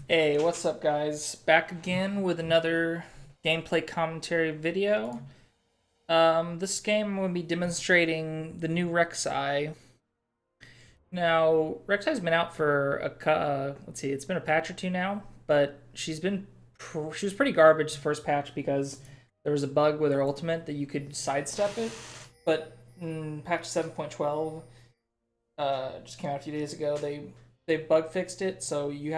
Hey, what's up, guys? Back again with another gameplay commentary video. This game I'm going to be demonstrating the new Rek'Sai. Now, Rek'Sai's been out for let's see, it's been a patch or two now, but she was pretty garbage the first patch because there was a bug with her ultimate that you could sidestep it. But in patch 7.12, just came out a few days ago, they bug fixed it, so you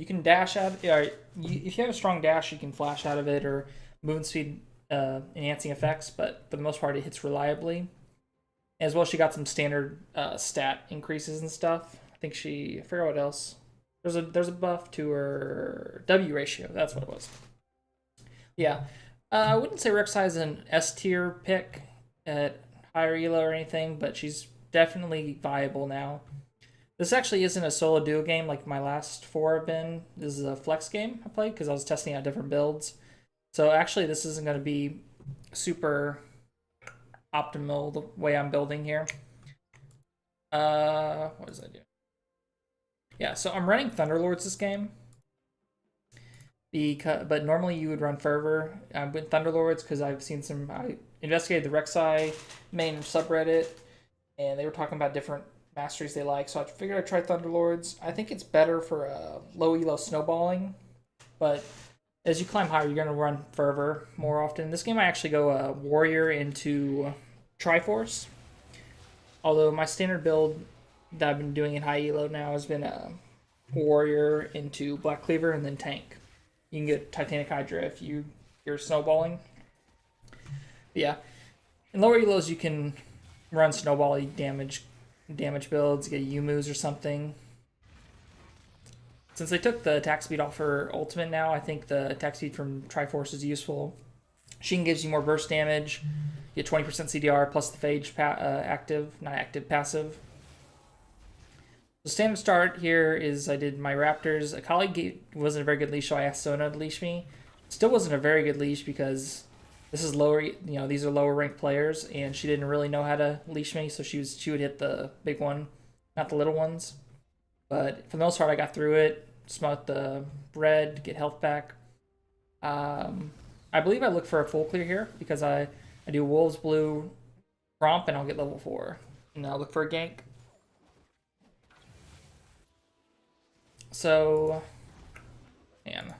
can dash out. Yeah, if you have a strong dash, you can flash out of it or movement speed enhancing effects. But for the most part, it hits reliably. As well, she got some standard stat increases and stuff. I forgot what else. There's a buff to her W ratio. That's what it was. Yeah, I wouldn't say Rek'Sai is an S tier pick at higher elo or anything, but she's definitely viable now. This actually isn't a solo duo game like my last four have been. This is a flex game I played because I was testing out different builds. So actually, this isn't going to be super optimal the way I'm building here. What does that do? Yeah, so I'm running Thunderlords this game. But normally you would run Fervor. I went Thunderlords because I investigated the Rek'Sai main subreddit, and they were talking about different masteries they like, so I figured I'd try Thunderlords. I think it's better for low elo snowballing, but as you climb higher, you're going to run Fervor more often. This game I actually go Warrior into Triforce, although my standard build that I've been doing in high elo now has been Warrior into Black Cleaver and then Tank. You can get Titanic Hydra if you're snowballing. But yeah, in lower elos you can run snowball damage builds, get Yumu's or something. Since they took the attack speed off her ultimate now, I think the attack speed from Triforce is useful. Sheen gives you more burst damage. You get 20% CDR plus the Phage passive. The standard start here is I did my Raptors. Akali wasn't a very good leash, so I asked Sona to leash me. Still wasn't a very good leash because this is lower, these are lower ranked players, and she didn't really know how to leash me, so she would hit the big one, not the little ones. But for the most part, I got through it, smote the red, get health back. I believe I look for a full clear here because I do Wolves Blue Romp and I'll get level 4. And I'll look for a gank. So, man.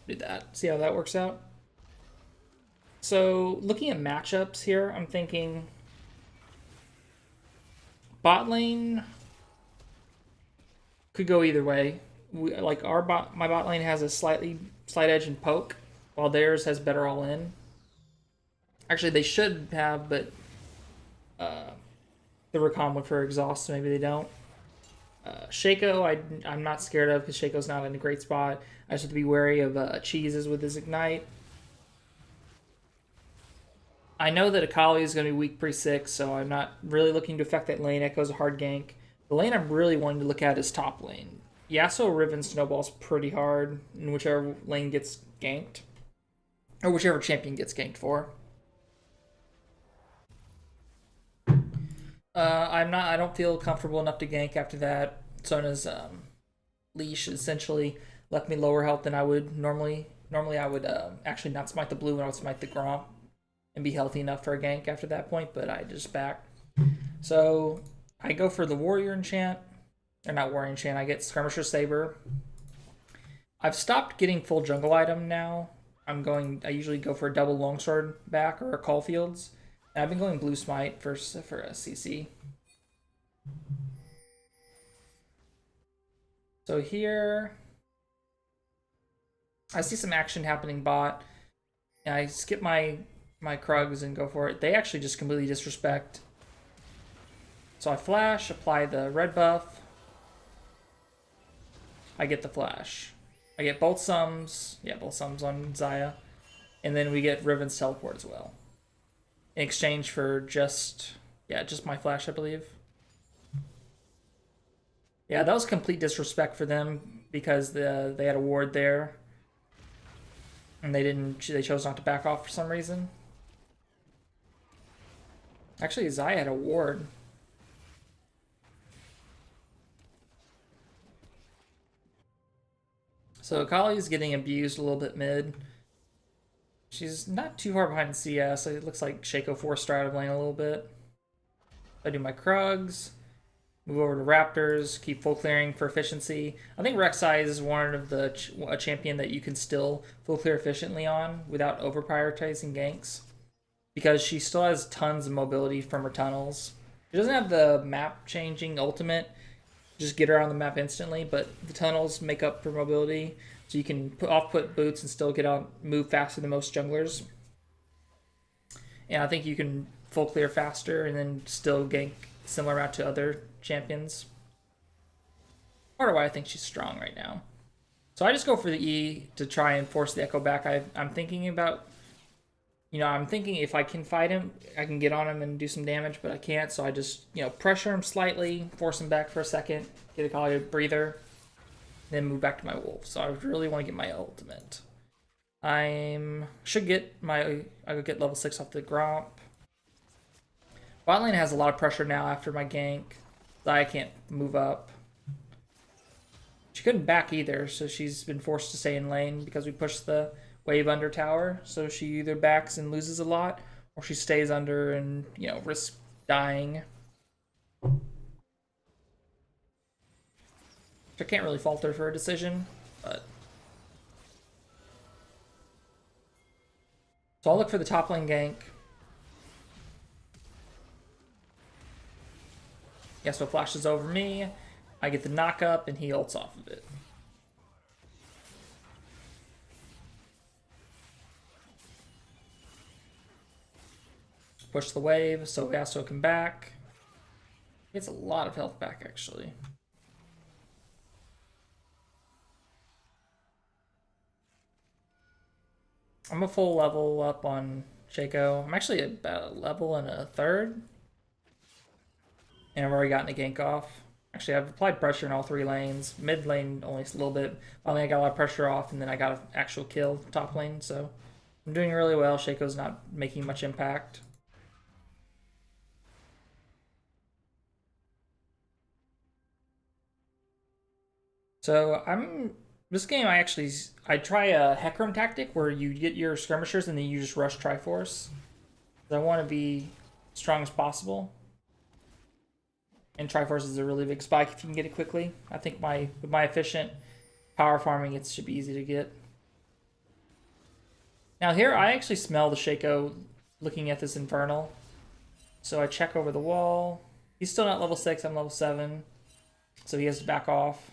Do that. See how that works out. So, looking at matchups here, I'm thinking bot lane could go either way. My bot lane has a slight edge in poke, while theirs has better all in. Actually, they should have, but the Recon went for exhaust, so maybe they don't. Shaco, I'm not scared of because Shaco's not in a great spot. I just have to be wary of cheeses with his ignite. I know that Akali is going to be weak pre-6, so I'm not really looking to affect that lane. Echo's a hard gank. The lane I'm really wanting to look at is top lane. Yasuo Riven snowballs pretty hard in whichever lane gets ganked. Or whichever champion gets ganked for. I don't feel comfortable enough to gank after that. Sona's leash essentially left me lower health than I would normally. Normally I would actually not smite the blue and I would smite the Gromp and be healthy enough for a gank after that point, but I just back. So I go for the Warrior enchant. Or not Warrior enchant, I get Skirmisher Saber. I've stopped getting full jungle item now. I usually go for a double longsword back or a Caulfields. And I've been going blue smite for a CC. So here, I see some action happening bot. And I skip my Krugs and go for it. They actually just completely disrespect. So I flash, apply the red buff. I get the flash. I get both sums. Yeah, both sums on Xayah. And then we get Riven's teleport as well. In exchange for just my flash, I believe. Yeah, that was complete disrespect for them because they had a ward there. And they chose not to back off for some reason. Actually, Xayah had a ward. So Akali's getting abused a little bit mid. She's not too far behind CS. It looks like Shaco forced her out of lane a little bit. I do my Krugs, move over to Raptors, keep full clearing for efficiency. I think Rek'Sai is one of the a champion that you can still full clear efficiently on without over prioritizing ganks, because she still has tons of mobility from her tunnels. She doesn't have the map changing ultimate, just get her on the map instantly, but the tunnels make up for mobility, so you can put boots and still get out, move faster than most junglers. And I think you can full clear faster and then still gank similar amount to other champions. Part of why I think she's strong right now. So I just go for the E to try and force the Echo back. I'm thinking about, I'm thinking if I can fight him, I can get on him and do some damage, but I can't, so I just, pressure him slightly, force him back for a second, get a call, breather, then move back to my wolf. So I really want to get my ultimate. I could get level 6 off the Gromp. Bot lane has a lot of pressure now after my gank. I can't move up. She couldn't back either, so she's been forced to stay in lane because we pushed the wave under tower. So she either backs and loses a lot, or she stays under and, risks dying. Which I can't really fault her for a decision, but... So I'll look for the top lane gank. Yasuo flashes over me. I get the knock up and he ults off of it. Push the wave so Yasuo can back. He gets a lot of health back actually. I'm a full level up on Shaco. I'm actually about a level and a third. And I've already gotten a gank off. Actually, I've applied pressure in all 3 lanes. Mid lane only a little bit. Finally, I got a lot of pressure off, and then I got an actual kill top lane. So I'm doing really well. Shaco's not making much impact. So this game I try a Hecarim tactic where you get your skirmishers and then you just rush Triforce. I want to be as strong as possible. And Triforce is a really big spike if you can get it quickly. I think with my efficient power farming, it should be easy to get. Now here, I actually smell the Shaco looking at this Infernal. So I check over the wall. He's still not level 6, I'm level 7. So he has to back off.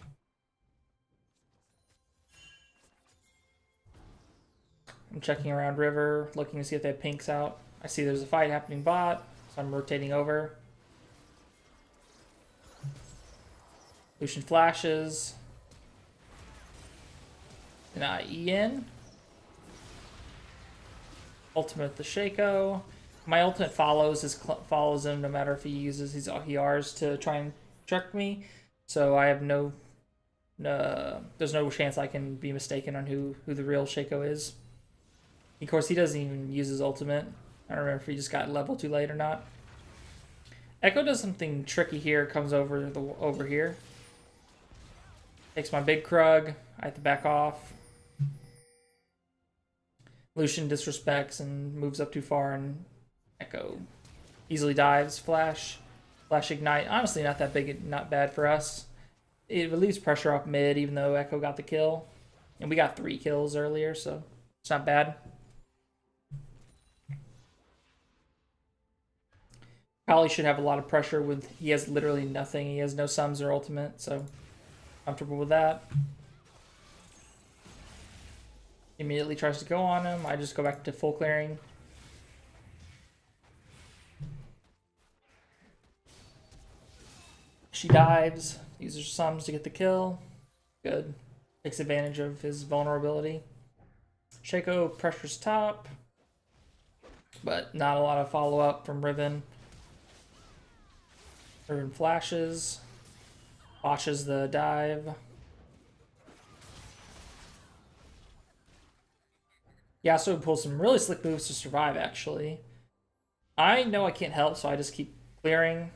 I'm checking around river, looking to see if they have pinks out. I see there's a fight happening bot, so I'm rotating over. Lucian flashes. And I E in. Ultimate the Shaco. My ultimate follows him no matter if he uses his R's to try and trick me. So I have there's no chance I can be mistaken on who the real Shaco is. Of course, he doesn't even use his ultimate. I don't remember if he just got level too late or not. Echo does something tricky here. Comes over here. Takes my big Krug. I have to back off. Lucian disrespects and moves up too far, and Echo easily dives. Flash ignite. Honestly, not that big, not bad for us. It relieves pressure off mid, even though Echo got the kill, and we got 3 kills earlier, so it's not bad. Probably should have a lot of pressure with, he has literally nothing. He has no sums or ultimate, so comfortable with that. Immediately tries to go on him. I just go back to full clearing. She dives, uses her sums to get the kill. Good. Takes advantage of his vulnerability. Shaco pressures top, but not a lot of follow-up from Riven. Riven flashes, watches the dive. Yasuo pulls some really slick moves to survive, actually. I know I can't help, so I just keep clearing.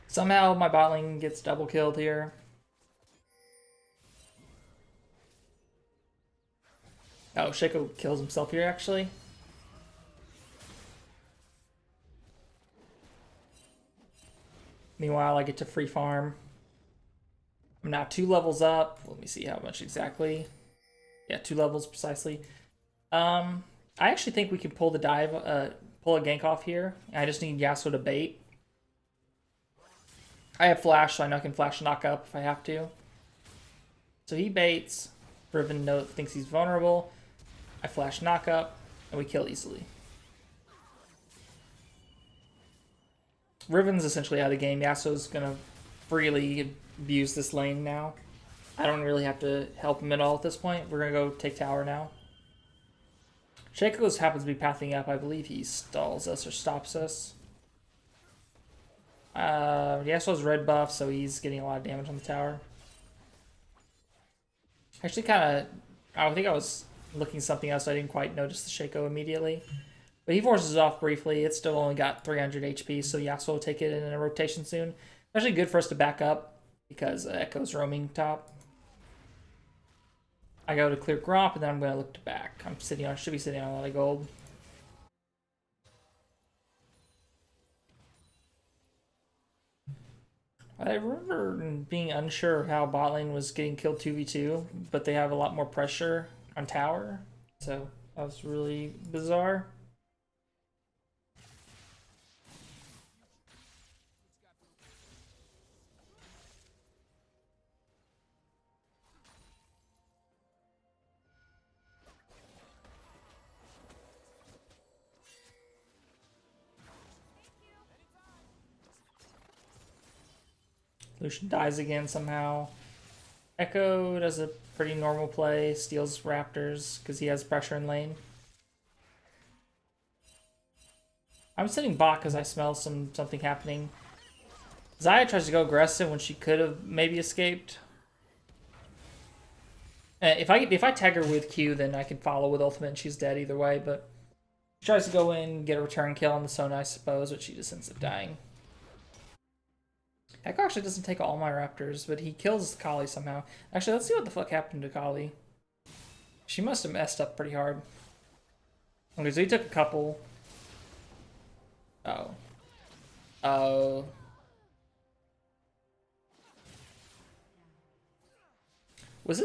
Somehow my bot lane gets double killed here. Oh, Shaco kills himself here, actually. Meanwhile, I get to free farm. I'm now 2 levels up. Let me see how much exactly. Yeah, 2 levels precisely. I actually think we can pull the dive, pull a gank off here. I just need Yasuo to bait. I have flash, so I know I can flash knock up if I have to. So he baits. Riven thinks he's vulnerable. I flash knock up, and we kill easily. Riven's essentially out of the game. Yasuo's gonna freely abuse this lane now. I don't really have to help him at all at this point. We're gonna go take tower now. Shaco's happens to be pathing up. I believe he stalls us or stops us. Yasuo's red buff, so he's getting a lot of damage on the tower. Actually, I think I was looking something else. So I didn't quite notice the Shaco immediately. But he forces it off briefly. It's still only got 300 HP, so Yasuo will take it in a rotation soon. Actually good for us to back up because Echo's roaming top. I go to clear Gromp, and then I'm going to look to back. Should be sitting on a lot of gold. I remember being unsure of how bot lane was getting killed 2v2, but they have a lot more pressure on tower, so that was really bizarre. Lucian dies again somehow. Echo does a pretty normal play, steals Raptors because he has pressure in lane. I'm sitting bot because I smell something happening. Xayah tries to go aggressive when she could have maybe escaped. If I tag her with Q, then I can follow with ultimate and she's dead either way, but she tries to go in, get a return kill on the Sona, I suppose, but she just ends up dying. Echo actually doesn't take all my Raptors, but he kills Kali somehow. Actually, let's see what the fuck happened to Kali. She must have messed up pretty hard. Okay, so he took a couple. Oh. Oh. Was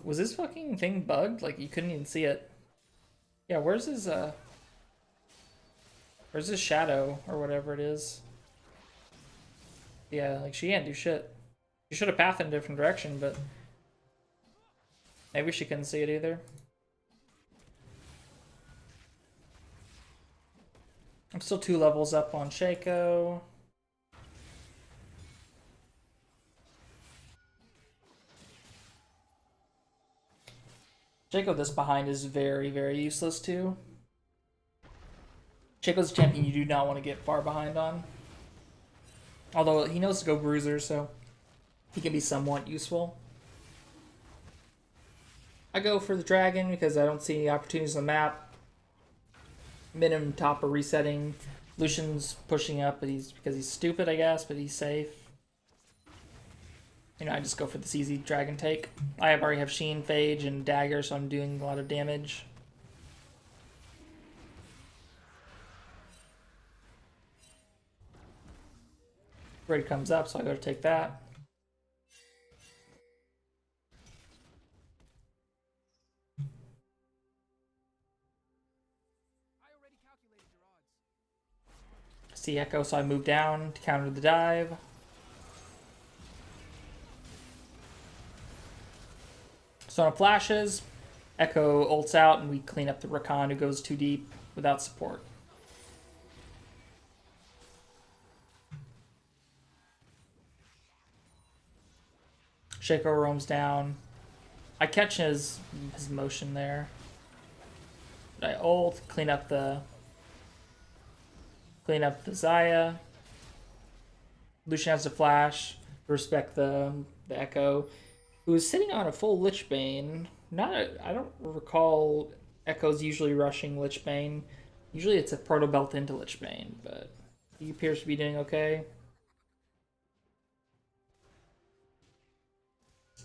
this fucking thing bugged? Like, you couldn't even see it. Yeah, where's his shadow, or whatever it is? Yeah, like, she can't do shit. She should have pathed in a different direction, but maybe she couldn't see it either. I'm still 2 levels up on Shaco. Shaco this behind is very, very useless too. Shaco's a champion you do not want to get far behind on. Although he knows to go bruiser, so he can be somewhat useful. I go for the dragon because I don't see any opportunities on the map. Minimum top are resetting. Lucian's pushing up, but because he's stupid, I guess, but he's safe. You know, I just go for this easy dragon take. I already have Sheen, Phage, and Dagger, so I'm doing a lot of damage. Raid comes up, so I go to take that. See Echo, so I move down to counter the dive. Sona flashes, Echo ults out, and we clean up the Rakan who goes too deep without support. Shaco roams down. I catch his motion there. But I ult, clean up the Xayah. Lucian has to flash. Respect the Echo, who is sitting on a full Lich Bane. I don't recall Echo's usually rushing Lich Bane. Usually it's a proto belt into Lich Bane, but he appears to be doing okay.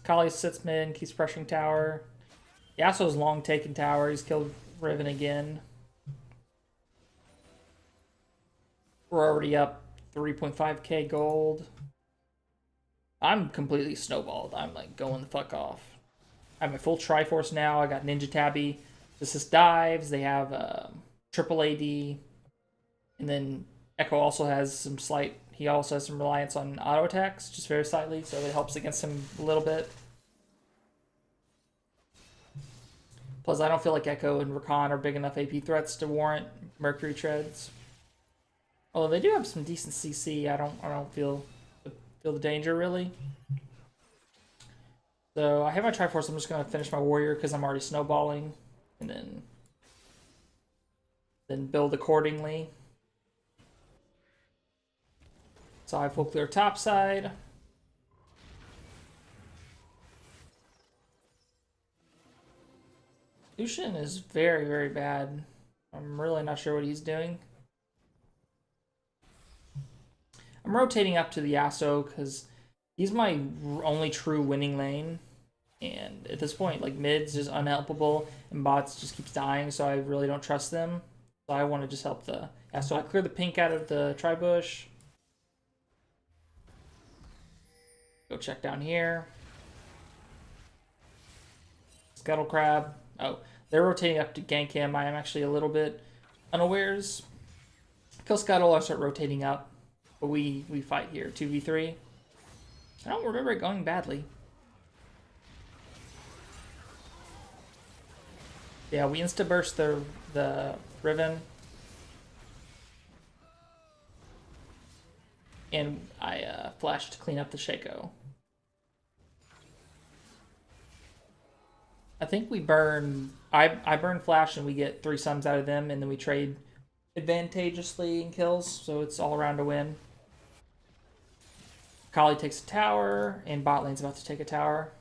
Kali sits mid, keeps pressuring tower. Yasuo's long taken tower. He's killed Riven again. We're already up 3.5k gold. I'm completely snowballed. I'm like going the fuck off. I have my full Triforce now. I got Ninja Tabby. Assist dives. They have triple AD. And then Echo also has some slight... He also has some reliance on auto attacks, just very slightly, so it helps against him a little bit. Plus, I don't feel like Echo and Rakan are big enough AP threats to warrant Mercury Treads. Although they do have some decent CC, I don't feel the danger really. So I have my Triforce. I'm just gonna finish my Warrior because I'm already snowballing, and then build accordingly. So I full clear top side. Lucian is very, very bad. I'm really not sure what he's doing. I'm rotating up to the Yasuo because he's my only true winning lane. And at this point, like, mid's just unhelpable and bots just keeps dying, so I really don't trust them. So I want to just help the Yasuo. I clear the pink out of the tri-bush. Go check down here. Scuttle Crab. Oh, they're rotating up to gank him. I am actually a little bit unawares. Kill Scuttle, I start rotating up. But we fight here, 2v3. I don't remember it going badly. Yeah, we insta-burst the Riven. And I flashed to clean up the Shaco. I think we burn... I burn Flash and we get 3 suns out of them, and then we trade advantageously in kills, so it's all around a win. Kali takes a tower, and bot lane's about to take a tower.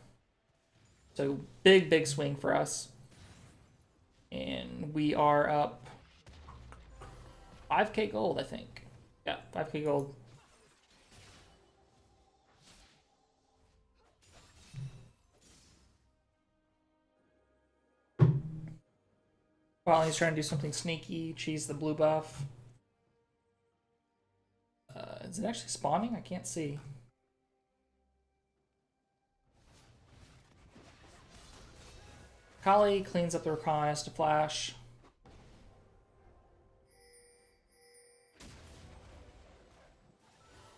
So big swing for us. And we are up 5k gold, I think. Yeah, 5k gold. While he's trying to do something sneaky, cheese the blue buff. Is it actually spawning? I can't see. Kali cleans up the Rakan, has to flash.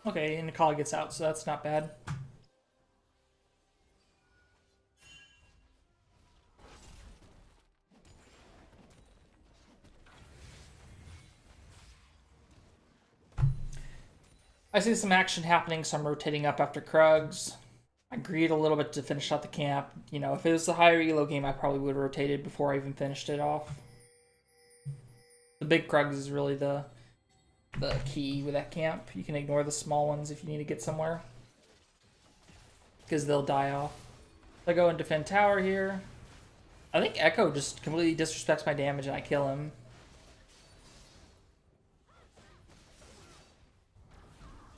Okay, and Kali gets out, so that's not bad. I see some action happening, so I'm rotating up after Krugs. I greed a little bit to finish out the camp. You know, if it was a higher elo game, I probably would have rotated before I even finished it off. The big Krugs is really the key with that camp. You can ignore the small ones if you need to get somewhere, because they'll die off. I go and defend tower here. I think Echo just completely disrespects my damage and I kill him.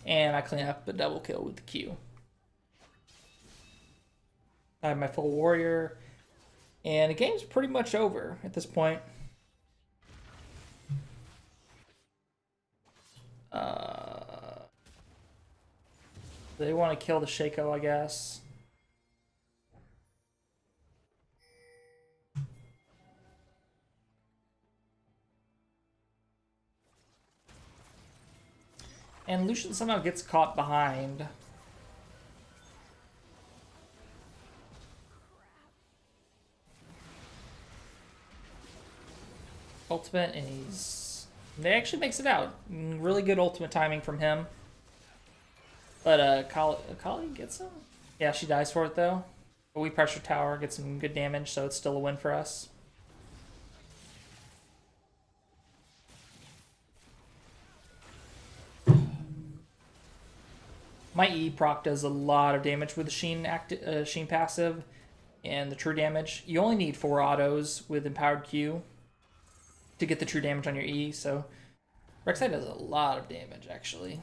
And I clean up a double kill with the Q. I have my full warrior. And the game's pretty much over at this point. They want to kill the Shaco, I guess. And Lucian somehow gets caught behind. Ultimate, and they actually makes it out. Really good ultimate timing from him. But Kali gets him? Yeah, she dies for it though. But we pressure tower, get some good damage, so it's still a win for us. My E proc does a lot of damage with the Sheen passive and the true damage. You only need 4 autos with empowered Q to get the true damage on your E, so Rek'Sai does a lot of damage actually.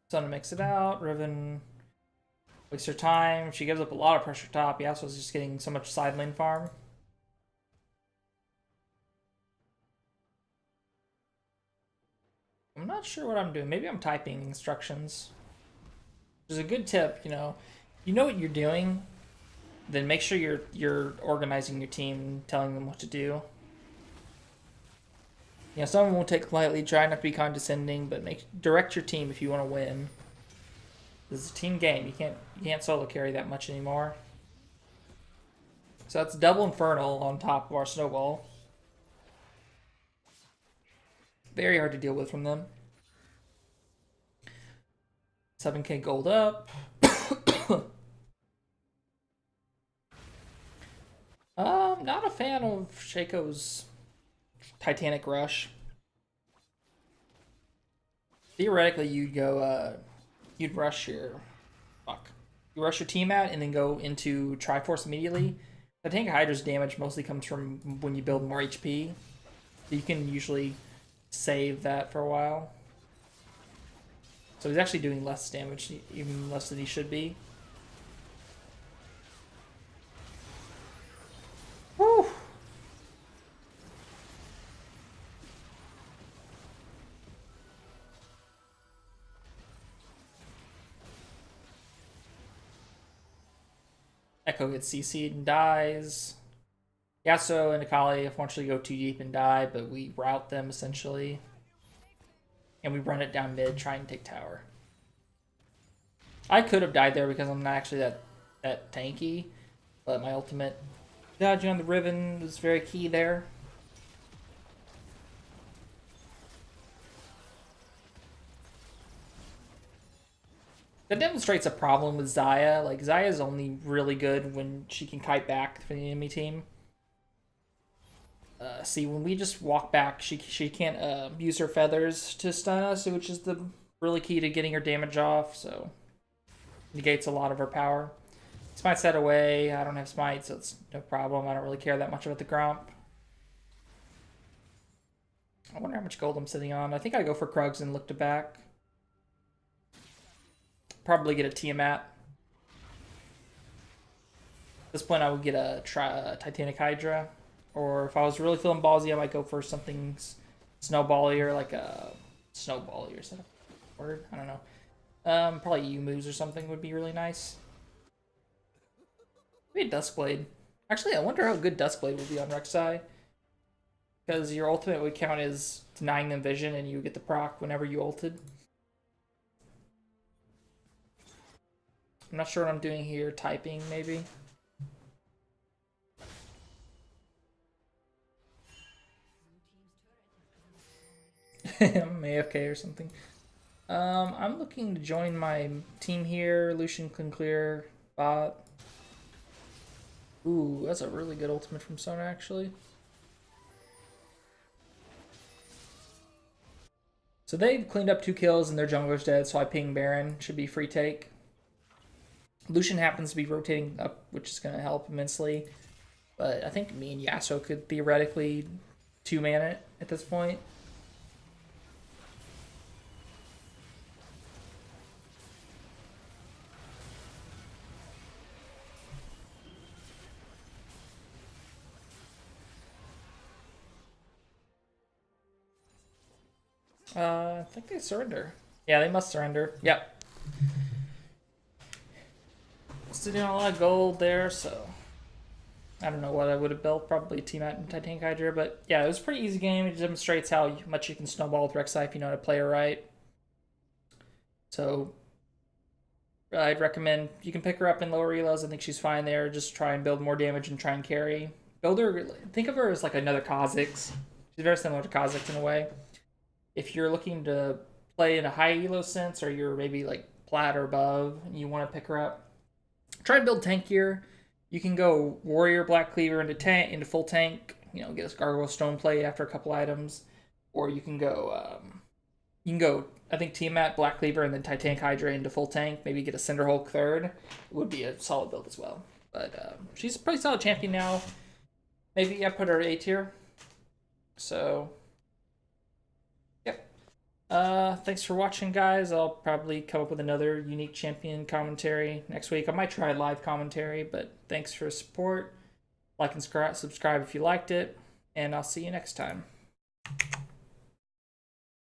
So I'm gonna mix it out. Riven Wastes her time. She gives up a lot of pressure top. Yasuo's just getting so much side lane farm. I'm not sure what I'm doing. Maybe I'm typing instructions. Which is a good tip, you know what you're doing, then make sure you're organizing your team, telling them what to do. You know, someone won't take lightly, try not to be condescending, but direct your team if you want to win. This is a team game. You can't solo carry that much anymore. So that's double Infernal on top of our Snowball. Very hard to deal with from them. 7k gold up. Not a fan of Shaco's Titanic Rush. Theoretically, you'd go, you'd rush your, you rush your team out and then go into Triforce immediately. Titanic Hydra's damage mostly comes from when you build more HP. So you can usually save that for a while. So he's actually doing less damage, even less than he should be. Woo! Echo gets CC'd and dies. Yasuo and Akali unfortunately go too deep and die, but we route them essentially. And we run it down mid, try and take tower. I could have died there because I'm not actually that tanky, but my ultimate dodging on the Riven was very key there. That demonstrates a problem with Xayah. Like, Xayah's only really good when she can kite back for the enemy team. See, when we just walk back, she can't use her feathers to stun us, which is the really key to getting her damage off, so negates a lot of her power. Smite set away. I don't have smite, so it's no problem. I don't really care that much about the Gromp. I wonder how much gold I'm sitting on. I think I go for Krugs and look to back. Probably get a Tiamat. At this point, I would get a Titanic Hydra. Or if I was really feeling ballsy, I might go for something snowbally or like a snowbally or something. Word? I don't know. Probably Yumu's or something would be really nice. Maybe a Duskblade. Actually, I wonder how good Duskblade will be on Rek'Sai. Because your ultimate would count as denying them vision and you would get the proc whenever you ulted. I'm not sure what I'm doing here. Typing, maybe. I'm AFK or something. I'm looking to join my team here. Lucian can clear bot. Ooh, that's a really good ultimate from Sona, actually. So they've cleaned up 2 kills and their jungler's dead, so I ping Baron. Should be free take. Lucian happens to be rotating up, which is going to help immensely. But I think me and Yasuo could theoretically 2-man it at this point. I think they surrender. Yeah, they must surrender. Yep. Sitting on a lot of gold there, so I don't know what I would have built. Probably Tiamat and Titanic Hydra, but yeah, it was a pretty easy game. It demonstrates how much you can snowball with Rek'Sai if you know how to play her right. So I'd recommend you can pick her up in lower elos. I think she's fine there. Just try and build more damage and try and carry. Build her. Think of her as like another Kha'Zix. She's very similar to Kha'Zix in a way. If you're looking to play in a high elo sense, or you're maybe like plat or above, and you want to pick her up, try and build tankier. You can go Warrior Black Cleaver into full tank. You know, get a Gargoyle Stone play after a couple items, or you can go. I think Tiamat, Black Cleaver, and then Titanic Hydra into full tank. Maybe get a Cinder Hulk third. It would be a solid build as well. But she's a pretty solid champion now. Maybe I put her at A tier. So. Thanks for watching, guys. I'll probably come up with another unique champion commentary next week. I might try live commentary, but thanks for support. Like and subscribe if you liked it, and I'll see you next time.